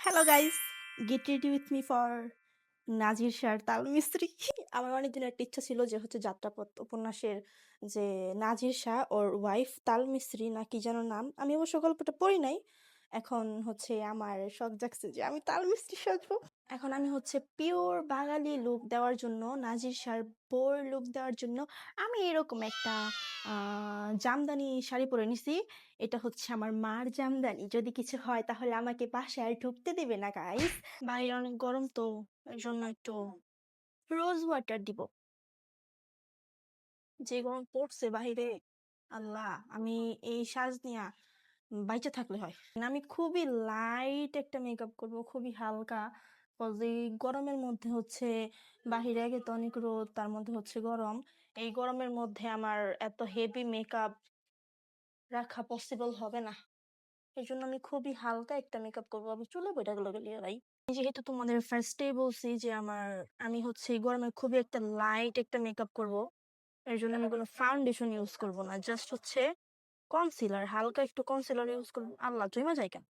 Hello guys, get ready with me for Nazir শাহর তাল মিস্ত্রি। আমার অনেক দিনের একটা ইচ্ছা ছিল যে যাত্রাপথ উপন্যাসের যে নাজির শাহ ওর ওয়াইফ তাল মিস্ত্রি না কি যেন নাম, আমি অবশ্য গল্পটা পড়ি নাই। এখন আমার শখ জাগছে যে আমি তাল মিস্ত্রি সাজবো। এখন আমি পিওর বাঙালি লুক দেওয়ার জন্য, নাজির শাহর বোর লুক দেওয়ার জন্য আমি এরকম একটা জামদানি শাড়ি পরে নিছি। এটা আমার মার জামদানি। যদি কিছু হয় তাহলে আমাকে বাসায় আর ঢুকতে দেবে না গাইস। বাইরে অনেক গরম, তো এই জন্য একটু রোজ ওয়াটার দিব। যে গরম পড়ছে বাহিরে, আল্লাহ, আমি এই সাজ নিয়া বাইচে থাকলে হয় না। আমি খুবই লাইট একটা মেকআপ করব, খুবই হালকা। এই গরমের মধ্যে বাহিরে আগে তো অনেক রোদ, তার মধ্যে গরম। এই গরমের মধ্যে আমার এত হেভি মেকআপ রাখা পসিবল হবে না। এই জন্য আমি খুবই হালকা একটা মেকআপ করবো। আমি চুলে বইটা গুলো গেলিয়ে ভাই, যেহেতু তোমাদের ফার্স্টেই বলছি যে আমি এই গরমে খুবই একটা লাইট একটা মেকআপ করব। এর জন্য আমি কোনো ফাউন্ডেশন ইউজ করব না, জাস্ট কনসিলার, হালকা একটু কনসিলার ইউজ করবো। আল্লাহ জমা যায় কেন?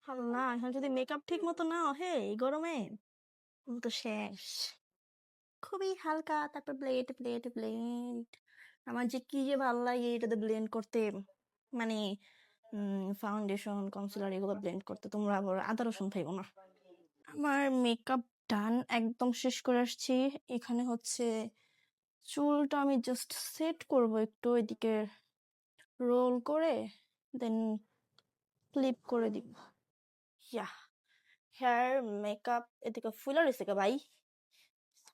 আল্লাহ, এখন যদি মেকআপ ঠিক মতো না হয় এই গরমে আমি তো শেষ। খুবই হালকা, তারপর ব্লেড ব্লেড ব্লেড। আমার যে কি যে ভালো লাগে এটাতে ব্লেন্ড করতে, মানে ফাউন্ডেশন কনসিলার এগুলো ব্লেন্ড করতে। তোমরা আবার আদা রসুন খাইবো না। আমার মেকআপ ডান, একদম শেষ করে আসছি। এখানে চুলটা আমি জাস্ট সেট করব, একটু এদিকে রোল করে দেন ক্লিপ করে দিব। ইয়া, হেয়ার মেকআপ এদিকে ফুলার রয়েছে ভাই,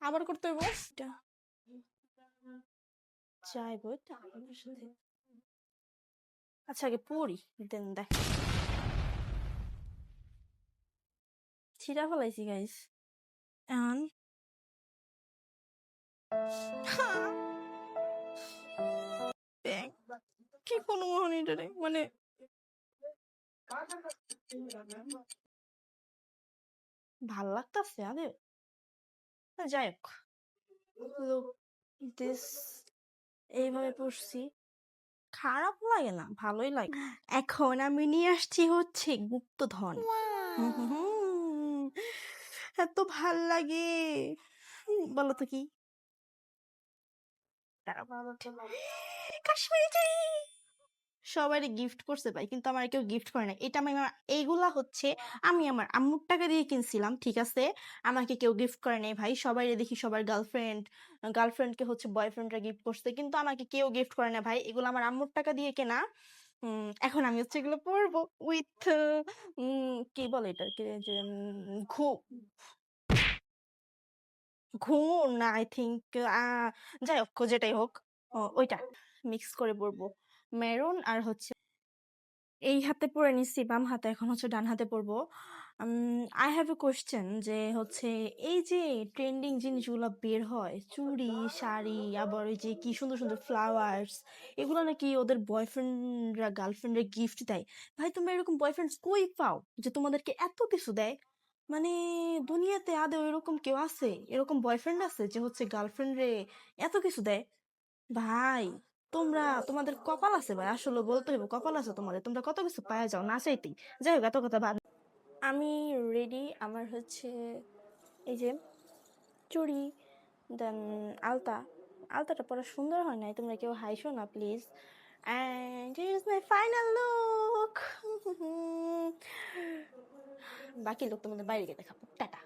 আবার করতে হইব। এটা চাইবো এটা আমার সাথে। আচ্ছা আগে পড়ি, দেন দেখ। ছিড়া ফেলাইছি গাইস। এখন কি কোনো মোহনী রে, মানে ভাল লাগতাছে আরে। যাই হোক, লুক দিস, এইভাবে পড়ছি, খারাপ লাগে না, ভালোই লাগে। এখন আমি নিয়ে আসছি গুপ্তধন। এত ভাল লাগে, বলো তো কি? কাশ্মীরি চুড়ি সবাই গিফট করছে ভাই, কিন্তু আমার কেউ গিফট করে না। এটা এইগুলা আমি আমার আম্মুর টাকা দিয়ে কিনছিলাম, ঠিক আছে? আমাকে কেউ গিফট করে নাই ভাই। সবাই দেখি সবার গার্লফ্রেন্ডকে বয়ফ্রেন্ডরা গিফট করছে, কিন্তু আমাকে কেউ গিফট করে না ভাই। এগুলো আমার আম্মুর টাকা দিয়ে কেনা। এখন আমি এগুলো পরবো উইথ কি বলে এটা, যে ঘুঙুর না, আই থিঙ্ক। যাই হোক, যেটাই হোক, ওইটা মিক্স করে পরবো। মেরুন আর এই হাতে পরে নিচ্ছি, বাম হাতে। এখন ডান হাতে পরবো। আই হ্যাভ এ কোয়েশ্চেন, যে এই যে ট্রেন্ডিং জিনিসগুলো বের হয়, চুড়ি, শাড়ি, আবার ওই যে কি সুন্দর সুন্দর ফ্লাওয়ার্স, এগুলো নাকি ওদের বয়ফ্রেন্ডরা গার্লফ্রেন্ডরা গিফট দেয়। ভাই, তোমরা এরকম বয়ফ্রেন্ড কই পাও যে তোমাদেরকে এত কিছু দেয়? মানে দুনিয়াতে আদৌ এরকম কেউ আছে, এরকম বয়ফ্রেন্ড আছে যে গার্লফ্রেন্ড রে এত কিছু দেয়? ভাই, তোমাদের কপাল আছে ভাই, আসলে বলতে হবে, কপাল আছে তোমাদের, তোমরা কত কিছু পাওয়া যাও না চাইতেই। যাই হোক, এত কথা বাদ। আমি রেডি। আমার এই যে চুড়ি, দেন আলতা। আলতাটা পরা সুন্দর হয় নাই, তোমরা কেউ হাইশো না please. And here is my final look. বাকি লোক তোমাদের বাইরে গিয়ে দেখাবো। টাটা।